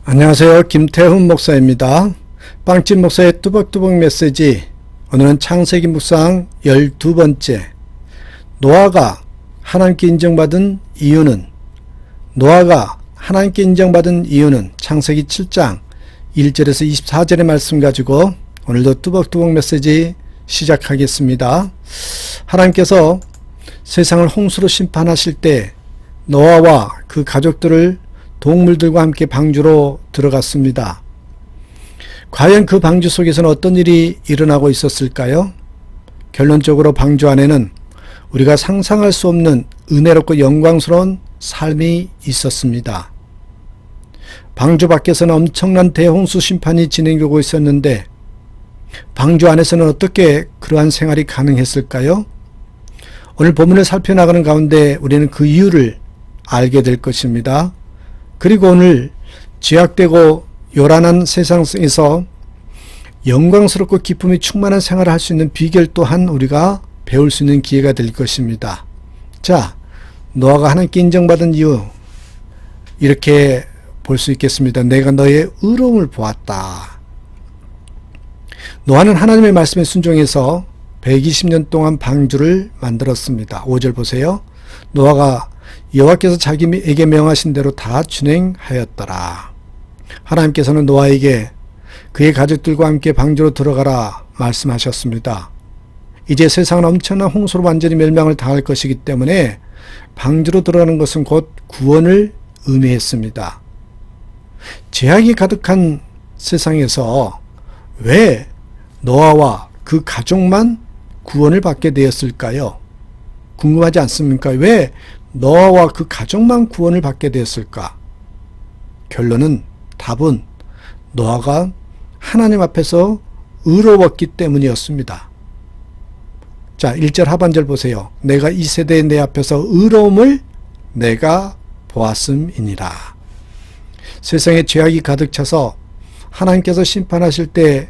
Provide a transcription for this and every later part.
안녕하세요. 김태훈 목사입니다. 빵집 목사의 뚜벅뚜벅 메시지, 오늘은 창세기 묵상 12번째, 노아가 하나님께 인정받은 이유는, 창세기 7장 1절에서 24절의 말씀 가지고 오늘도 뚜벅뚜벅 메시지 시작하겠습니다. 하나님께서 세상을 홍수로 심판하실 때 노아와 그 가족들을 동물들과 함께 방주로 들어갔습니다. 과연 그 방주 속에서는 어떤 일이 일어나고 있었을까요? 결론적으로 방주 안에는 우리가 상상할 수 없는 은혜롭고 영광스러운 삶이 있었습니다. 방주 밖에서는 엄청난 대홍수 심판이 진행되고 있었는데 방주 안에서는 어떻게 그러한 생활이 가능했을까요? 오늘 본문을 살펴나가는 가운데 우리는 그 이유를 알게 될 것입니다. 그리고 오늘 죄악되고 요란한 세상에서 영광스럽고 기쁨이 충만한 생활을 할 수 있는 비결 또한 우리가 배울 수 있는 기회가 될 것입니다. 자, 노아가 하나님께 인정받은 이유, 이렇게 볼 수 있겠습니다. 내가 너의 의로움을 보았다. 노아는 하나님의 말씀에 순종해서 120년 동안 방주를 만들었습니다. 5절 보세요. 노아가 여호와께서 자기에게 명하신 대로 다 준행하였더라. 하나님께서는 노아에게 그의 가족들과 함께 방주로 들어가라 말씀하셨습니다. 이제 세상은 엄청난 홍수로 완전히 멸망을 당할 것이기 때문에 방주로 들어가는 것은 곧 구원을 의미했습니다. 죄악이 가득한 세상에서 왜 노아와 그 가족만 구원을 받게 되었을까요? 궁금하지 않습니까? 왜 노아와 그 가족만 구원을 받게 되었을까? 답은 노아가 하나님 앞에서 의로웠기 때문이었습니다. 자, 1절 하반절 보세요. 내가 이 세대에 내 앞에서 의로움을 내가 보았음이니라. 세상에 죄악이 가득 차서 하나님께서 심판하실 때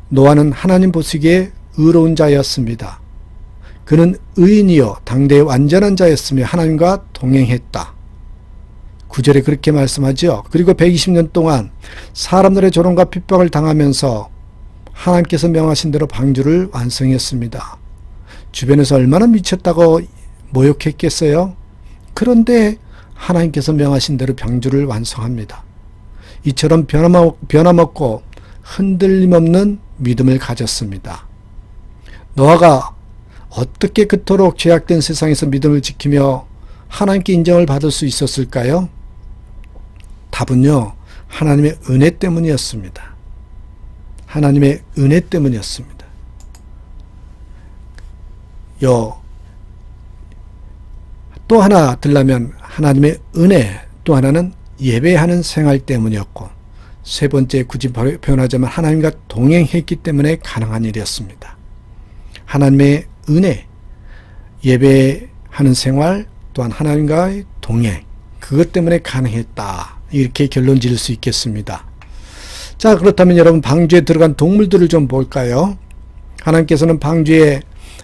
노아는 하나님 보시기에 의로운 자였습니다. 그는 의인이요 당대의 완전한 자였으며 하나님과 동행했다. 9절에 그렇게 말씀하죠. 그리고 120년 동안 사람들의 조롱과 핍박을 당하면서 하나님께서 명하신 대로 방주를 완성했습니다. 주변에서 얼마나 미쳤다고 모욕했겠어요? 그런데 하나님께서 명하신 대로 방주를 완성합니다. 이처럼 변함없고 흔들림 없는 믿음을 가졌습니다. 노아가 어떻게 그토록 죄악된 세상에서 믿음을 지키며 하나님께 인정을 받을 수 있었을까요? 답은요, 하나님의 은혜 때문이었습니다. 하나님의 은혜 때문이었습니다. 또 하나 들라면 하나님의 은혜, 또 하나는 예배하는 생활 때문이었고, 세 번째 굳이 표현하자면 하나님과 동행했기 때문에 가능한 일이었습니다. 하나님의 은혜, 예배하는 생활, 또한 하나님과의 동행, 그것 때문에 가능했다. 이렇게 결론 지을 수 있겠습니다. 자, 그렇다면 여러분 방주에 들어간 동물들을 좀 볼까요? 하나님께서는 방주에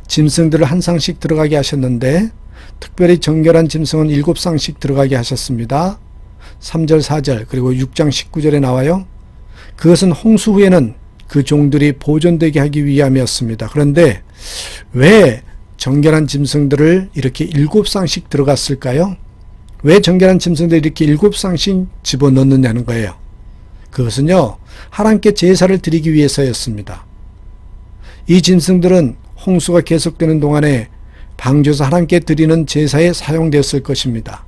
짐승들을 한 쌍씩 들어가게 하셨는데 특별히 정결한 짐승은 7쌍씩 들어가게 하셨습니다. 3절, 4절, 그리고 6장 19절에 나와요. 그것은 홍수 후에는 그 종들이 보존되게 하기 위함이었습니다. 그런데 왜 정결한 짐승들을 이렇게 7쌍씩 들어갔을까요? 왜 정결한 짐승들을 이렇게 7쌍씩 집어넣느냐는 거예요. 그것은요, 하나님께 제사를 드리기 위해서였습니다. 이 짐승들은 홍수가 계속되는 동안에 방주에서 하나님께 드리는 제사에 사용되었을 것입니다.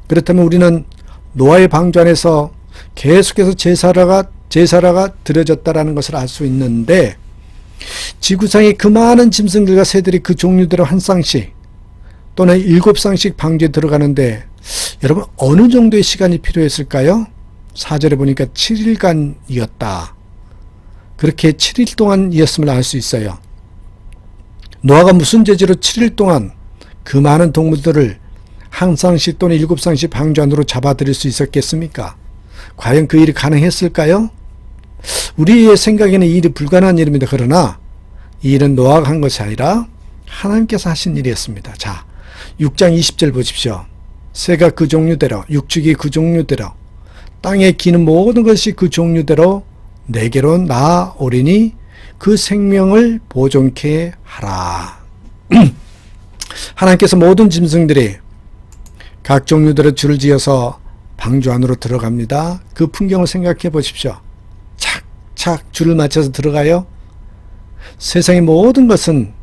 그렇다면 우리는 노아의 방주 안에서 계속해서 제사라가 드려졌다라는 것을 알 수 있는데, 지구상의 그 많은 짐승들과 새들이 그 종류대로 한 쌍씩 또는 7쌍씩 방주에 들어가는데 여러분 어느 정도의 시간이 필요했을까요? 4절에 보니까 7일간이었다. 그렇게 7일 동안이었음을 알 수 있어요. 노아가 무슨 죄지로 7일 동안 그 많은 동물들을 한 쌍씩 또는 7쌍씩 방주 안으로 잡아들일 수 있었겠습니까? 과연 그 일이 가능했을까요? 우리의 생각에는 이 일이 불가능한 일입니다. 그러나 이 일은 노아가 한 것이 아니라 하나님께서 하신 일이었습니다. 자, 6장 20절 보십시오. 새가 그 종류대로, 육축이 그 종류대로, 땅에 기는 모든 것이 그 종류대로 내게로 나아오리니 그 생명을 보존케 하라. 하나님께서 모든 짐승들이 각 종류대로 줄을 지어서 방주 안으로 들어갑니다. 그 풍경을 생각해 보십시오. 착착 줄을 맞춰서 들어가요. 세상의 모든 것은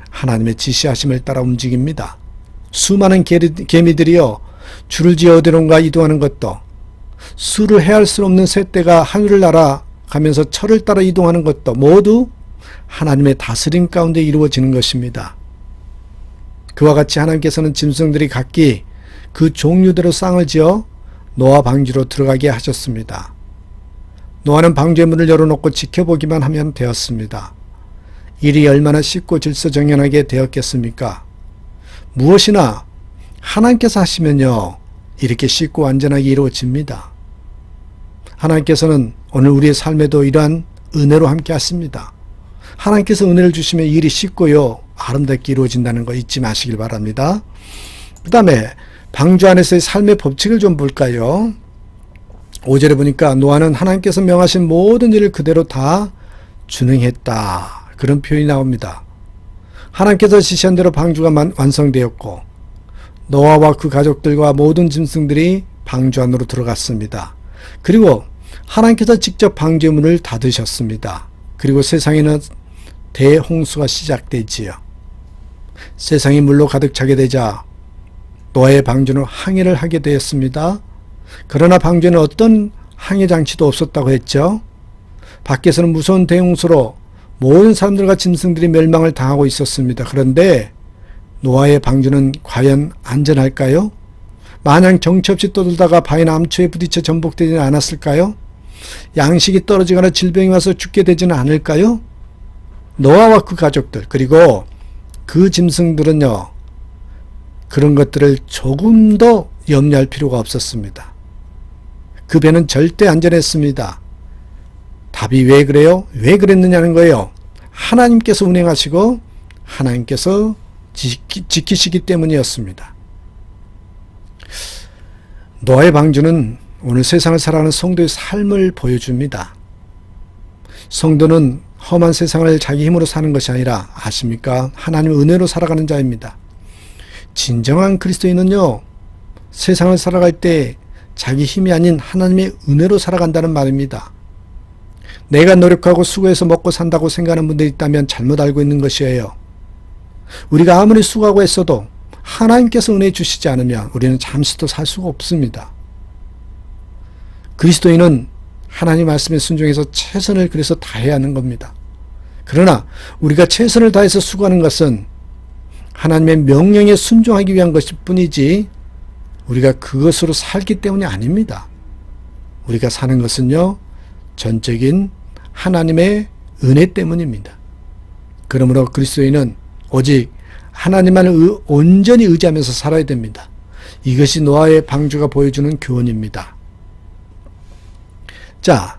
하나님의 지시하심을 따라 움직입니다. 수많은 개미들이요, 줄을 지어 어디론가 이동하는 것도, 수를 헤아릴 수 없는 새떼가 하늘을 날아가면서 철을 따라 이동하는 것도 모두 하나님의 다스림 가운데 이루어지는 것입니다. 그와 같이 하나님께서는 짐승들이 각기 그 종류대로 쌍을 지어 노아 방주로 들어가게 하셨습니다. 노아는 방주의 문을 열어놓고 지켜보기만 하면 되었습니다. 일이 얼마나 쉽고 질서정연하게 되었겠습니까? 무엇이나 하나님께서 하시면요, 이렇게 쉽고 안전하게 이루어집니다. 하나님께서는 오늘 우리의 삶에도 이러한 은혜로 함께 하십니다. 하나님께서 은혜를 주시면 일이 쉽고요, 아름답게 이루어진다는 거 잊지 마시길 바랍니다. 그 다음에 방주 안에서의 삶의 법칙을 좀 볼까요? 5절에 보니까 노아는 하나님께서 명하신 모든 일을 그대로 다 준행했다. 그런 표현이 나옵니다. 하나님께서 지시한 대로 방주가 완성되었고 노아와 그 가족들과 모든 짐승들이 방주 안으로 들어갔습니다. 그리고 하나님께서 직접 방주의 문을 닫으셨습니다. 그리고 세상에는 대홍수가 시작되지요. 세상이 물로 가득 차게 되자 노아의 방주는 항해를 하게 되었습니다. 그러나 방주에는 어떤 항해 장치도 없었다고 했죠. 밖에서는 무서운 대홍수로 모든 사람들과 짐승들이 멸망을 당하고 있었습니다. 그런데 노아의 방주는 과연 안전할까요? 마냥 정처 없이 떠들다가 바위나 암초에 부딪혀 전복되지는 않았을까요? 양식이 떨어지거나 질병이 와서 죽게 되지는 않을까요? 노아와 그 가족들, 그리고 그 짐승들은요, 그런 것들을 조금 더 염려할 필요가 없었습니다. 그 배는 절대 안전했습니다. 답이 왜 그래요? 왜 그랬느냐는 거예요. 하나님께서 운행하시고 하나님께서 지키시기 때문이었습니다. 노아의 방주는 오늘 세상을 살아가는 성도의 삶을 보여줍니다. 성도는 험한 세상을 자기 힘으로 사는 것이 아니라, 아십니까? 하나님의 은혜로 살아가는 자입니다. 진정한 그리스도인은요, 세상을 살아갈 때 자기 힘이 아닌 하나님의 은혜로 살아간다는 말입니다. 내가 노력하고 수고해서 먹고 산다고 생각하는 분들이 있다면 잘못 알고 있는 것이에요. 우리가 아무리 수고하고 했어도 하나님께서 은혜 주시지 않으면 우리는 잠시도 살 수가 없습니다. 그리스도인은 하나님 말씀에 순종해서 최선을 그래서 다해야 하는 겁니다. 그러나 우리가 최선을 다해서 수고하는 것은 하나님의 명령에 순종하기 위한 것일 뿐이지 우리가 그것으로 살기 때문이 아닙니다. 우리가 사는 것은요, 전적인 하나님의 은혜 때문입니다. 그러므로 그리스도인은 오직 하나님만을 온전히 의지하면서 살아야 됩니다. 이것이 노아의 방주가 보여주는 교훈입니다. 자,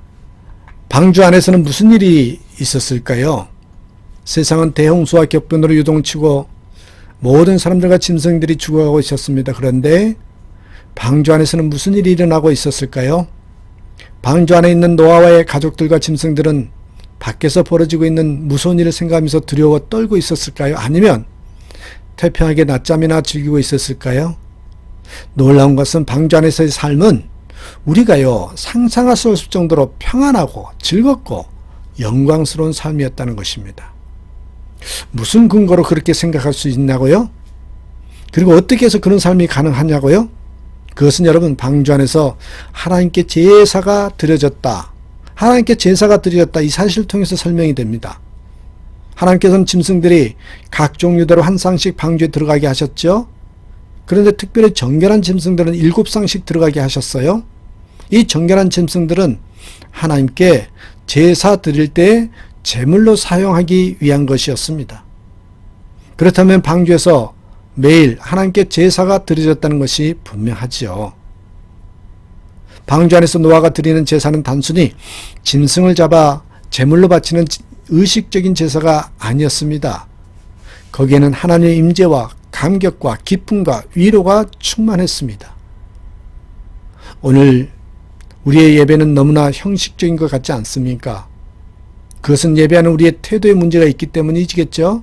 방주 안에서는 무슨 일이 있었을까요? 세상은 대홍수와 격변으로 요동치고 모든 사람들과 짐승들이 죽어가고 있었습니다. 그런데 방주 안에서는 무슨 일이 일어나고 있었을까요? 방주 안에 있는 노아와의 가족들과 짐승들은 밖에서 벌어지고 있는 무서운 일을 생각하면서 두려워 떨고 있었을까요? 아니면 태평하게 낮잠이나 즐기고 있었을까요? 놀라운 것은 방주 안에서의 삶은 우리가요, 상상할 수 없을 정도로 평안하고 즐겁고 영광스러운 삶이었다는 것입니다. 무슨 근거로 그렇게 생각할 수 있냐고요? 그리고 어떻게 해서 그런 삶이 가능하냐고요? 그것은 여러분, 방주 안에서 하나님께 제사가 드려졌다. 하나님께 제사가 드려졌다. 이 사실을 통해서 설명이 됩니다. 하나님께서는 짐승들이 각 종류대로 한 쌍씩 방주에 들어가게 하셨죠. 그런데 특별히 정결한 짐승들은 7쌍씩 들어가게 하셨어요. 이 정결한 짐승들은 하나님께 제사 드릴 때 제물로 사용하기 위한 것이었습니다. 그렇다면 방주에서 매일 하나님께 제사가 드려졌다는 것이 분명하지요. 방주 안에서 노아가 드리는 제사는 단순히 짐승을 잡아 제물로 바치는 의식적인 제사가 아니었습니다. 거기에는 하나님의 임재와 감격과 기쁨과 위로가 충만했습니다. 오늘 우리의 예배는 너무나 형식적인 것 같지 않습니까? 그것은 예배하는 우리의 태도에 문제가 있기 때문이지겠죠?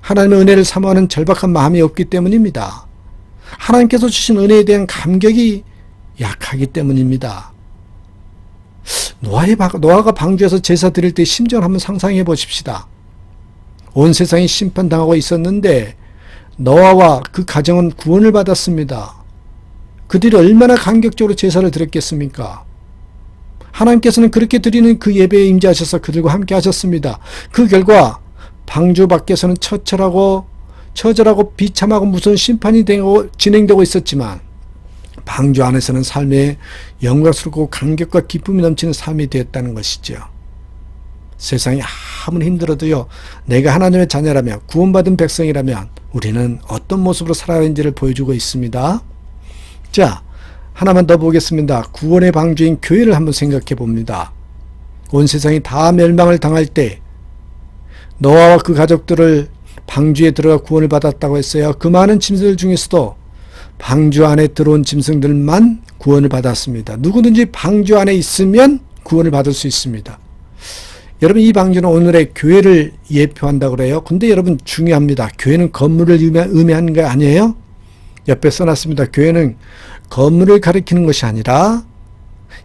하나님의 은혜를 사모하는 절박한 마음이 없기 때문입니다. 하나님께서 주신 은혜에 대한 감격이 약하기 때문입니다. 노아가 방주에서 제사 드릴 때 심정을 한번 상상해 보십시다. 온 세상이 심판당하고 있었는데 노아와 그 가정은 구원을 받았습니다. 그들이 얼마나 감격적으로 제사를 드렸겠습니까? 하나님께서는 그렇게 드리는 그 예배에 임재하셔서 그들과 함께 하셨습니다. 그 결과 방주 밖에서는 처절하고 비참하고 무서운 심판이 진행되고 있었지만 방주 안에서는 삶의 영광스럽고 감격과 기쁨이 넘치는 삶이 되었다는 것이죠. 세상이 아무리 힘들어도요, 내가 하나님의 자녀라면, 구원받은 백성이라면 우리는 어떤 모습으로 살아가는지를 보여주고 있습니다. 자, 하나만 더 보겠습니다. 구원의 방주인 교회를 한번 생각해 봅니다. 온 세상이 다 멸망을 당할 때 노아와 그 가족들을 방주에 들어가 구원을 받았다고 했어요. 그 많은 짐승들 중에서도 방주 안에 들어온 짐승들만 구원을 받았습니다. 누구든지 방주 안에 있으면 구원을 받을 수 있습니다. 여러분, 이 방주는 오늘의 교회를 예표한다고 그래요. 근데 여러분, 중요합니다. 교회는 건물을 의미하는 거 아니에요? 옆에 써놨습니다. 교회는 건물을 가리키는 것이 아니라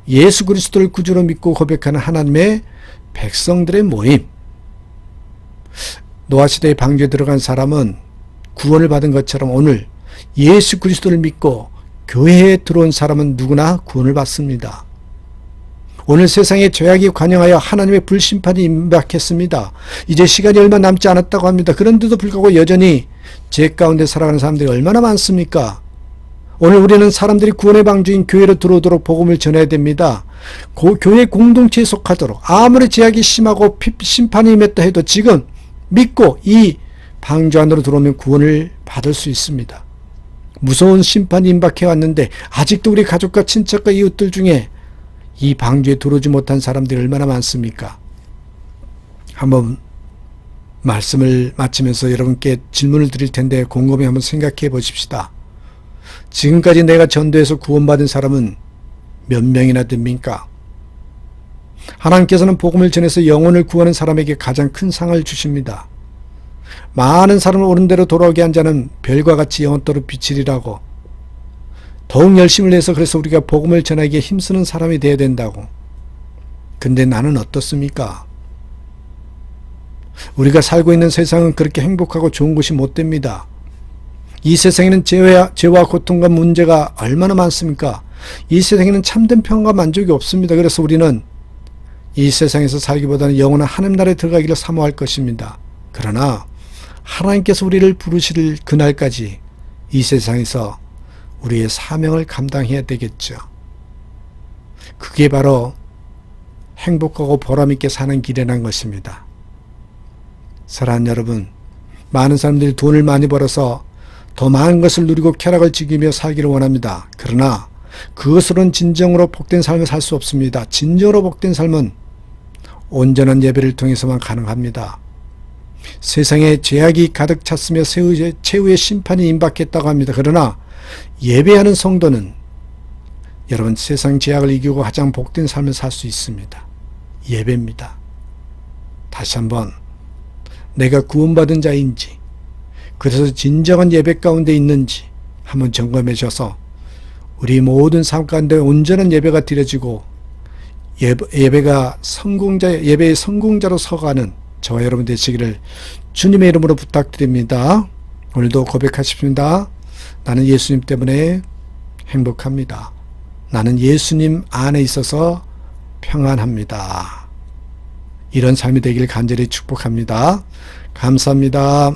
예수 그리스도를 구주로 믿고 고백하는 하나님의 백성들의 모임. 노아시대의 방주에 들어간 사람은 구원을 받은 것처럼 오늘 예수 그리스도를 믿고 교회에 들어온 사람은 누구나 구원을 받습니다. 오늘 세상에 죄악이 관영하여 하나님의 불심판이 임박했습니다. 이제 시간이 얼마 남지 않았다고 합니다. 그런데도 불구하고 여전히 죄 가운데 살아가는 사람들이 얼마나 많습니까? 오늘 우리는 사람들이 구원의 방주인 교회로 들어오도록 복음을 전해야 됩니다. 교회 공동체에 속하도록, 아무리 죄악이 심하고 심판이 임했다 해도 지금 믿고 이 방주 안으로 들어오면 구원을 받을 수 있습니다. 무서운 심판이 임박해 왔는데 아직도 우리 가족과 친척과 이웃들 중에 이 방주에 들어오지 못한 사람들이 얼마나 많습니까? 한번 말씀을 마치면서 여러분께 질문을 드릴 텐데 곰곰이 한번 생각해 보십시다. 지금까지 내가 전도해서 구원받은 사람은 몇 명이나 됩니까? 하나님께서는 복음을 전해서 영혼을 구하는 사람에게 가장 큰 상을 주십니다. 많은 사람을 옳은 대로 돌아오게 한 자는 별과 같이 영원토록 비치리라고, 더욱 열심을 내서 그래서 우리가 복음을 전하기에 힘쓰는 사람이 되어야 된다고. 근데 나는 어떻습니까? 우리가 살고 있는 세상은 그렇게 행복하고 좋은 곳이 못 됩니다. 이 세상에는 죄와 고통과 문제가 얼마나 많습니까? 이 세상에는 참된 평안과 만족이 없습니다. 그래서 우리는 이 세상에서 살기보다는 영원한 하나님 나라에 들어가기를 사모할 것입니다. 그러나 하나님께서 우리를 부르실 그날까지 이 세상에서 우리의 사명을 감당해야 되겠죠. 그게 바로 행복하고 보람있게 사는 길이라는 것입니다. 사랑하는 여러분, 많은 사람들이 돈을 많이 벌어서 더 많은 것을 누리고 쾌락을 즐기며 살기를 원합니다. 그러나 그것으로는 진정으로 복된 삶을 살 수 없습니다. 진정으로 복된 삶은 온전한 예배를 통해서만 가능합니다. 세상에 죄악이 가득 찼으며 최후의 심판이 임박했다고 합니다. 그러나 예배하는 성도는 여러분 세상 죄악을 이기고 가장 복된 삶을 살 수 있습니다. 예배입니다. 다시 한번 내가 구원받은 자인지, 그래서 진정한 예배 가운데 있는지 한번 점검해 주셔서 우리 모든 삶 가운데 온전한 예배가 드려지고 예배의 성공자로 서가는 저와 여러분 되시기를 주님의 이름으로 부탁드립니다. 오늘도 고백하십니다. 나는 예수님 때문에 행복합니다. 나는 예수님 안에 있어서 평안합니다. 이런 삶이 되길 간절히 축복합니다. 감사합니다.